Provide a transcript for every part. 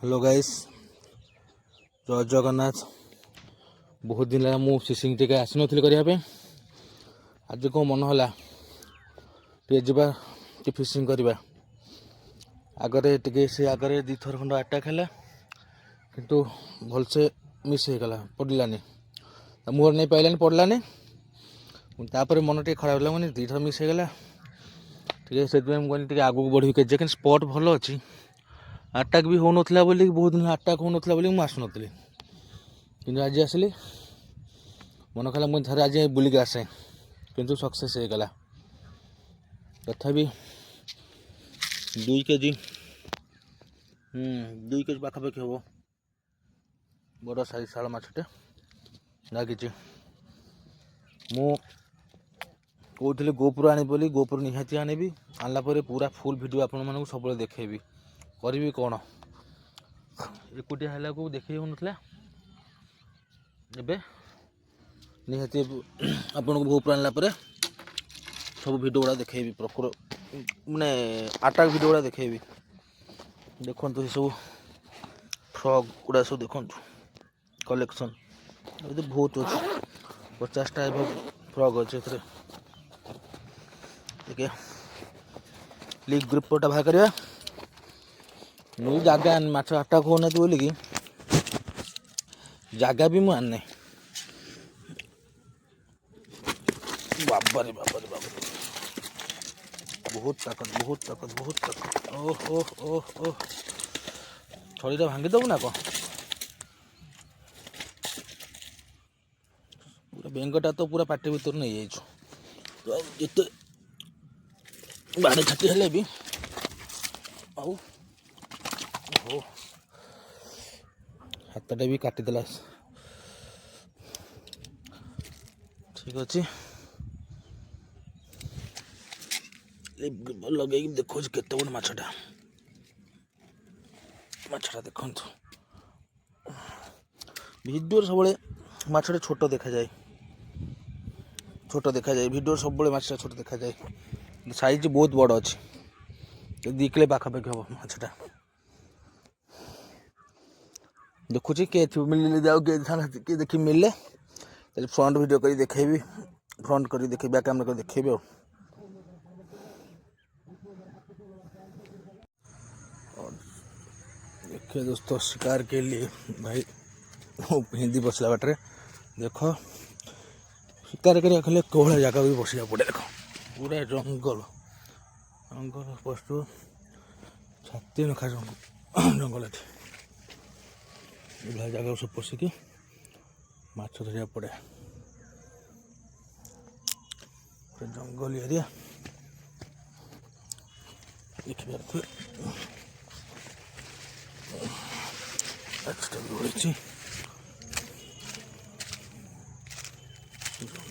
Hello guys, जय जगन्नाथ। बहुत दिन लगा मु फिशिंग टे आसनी करने आज कौन मन है टे जा फिशिंग करवा आगरे टे से आगरे दी थर खंड अटैक है किंतु भलसे मिस होगला पड़ानी मुहर नहीं पाइलानी पड़ानी तापर मन टे खराब लगे दी थर मिस होगला से मुझे आगू बढ़ी के स्पॉट भल अच्छी अटैक भी हो ना बोली बहुत दिन अटैक हो ना बोली मुझे आसुनी कि आज आसली मन कहला मुझे थे आज बुलिक आसे किंतु सक्सेस होगला तथापि 2 केजी 2 केजी पाखापाखि हम बड़ साइज शाल मछटे लगी मु कहती गोपुर आनी बोली गोपुर निहाती आनबी आनला पूरा फुल वीडियो आपण मानक सब देखेबी करी कौन एकुटिया है देखे हो ना निहाती आपन को गोपुर आनला सब वीडियो गुड़ा देखेबी प्रपर माने अटैक वीडियो गुड़ा देखेबी देखु सब फ्रॉग गुड़ा सब देखु कलेक्शन ये बहुत अच्छे 50 टाइप फ्रॉग अच्छे लिग ग्रुपटा बाहर करवा मुझे जगह माछ अटैक होना बोल कि जगह भी मुझे आने बाबारे बाबारे बाबा बहुत ताकत ओह ओह ओह ओह छड़ीटा भांगी दबू ना कौन पूरा बेंगटा तो पूरा पार्टी भर नहीं जाइए जिते बाड़े छाटी हेले भी आउ हो हाथटा भी काटिदेला ठीक अच्छे लगे देखो केते बड़ माछटा देखु वीडियो सब माछटा छोट देखा जाए वीडियो सब माछटा छोट देखा जाए साइज बहुत बड़ अच्छे 2 किलो पाखापाखि हम माछटा देखुची किए मिलने जाओ किए देखी मिलले फ्रंट वीडियो कर देखेबी फ्रंट कर देखे बैक कैमरा कर देखेबी और देखिए दोस्तों शिकार के लिए भाई हिंदी बसला बाटे देखो शिकार कर कोहला जगह भी बसिया पड़े देख पूरा जंगल पशु छाती नखा जंगल ये जगह सब पशिकी माछ धरिया पड़े जंगल एरिया देखिए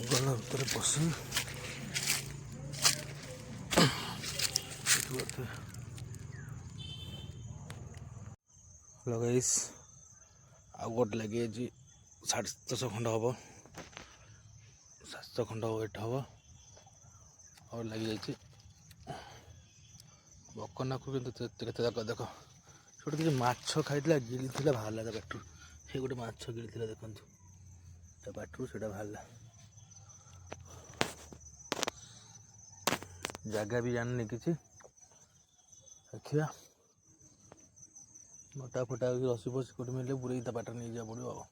जंगल भर पशि लगेस आउ गोटे लगे 750 खंड हम 700 खंड वेट हम और लगी जाइए बकना को देख छोटे किसी माछ खाई गिड़ी बाहर पेटू से गोटे माछ गिड़ी देखु पेटू से बाहर जगह भी जानी किसी देखिए मोटा फोटा रसी फसी कौट मिले बुरे बाटर नहीं जा पड़ो।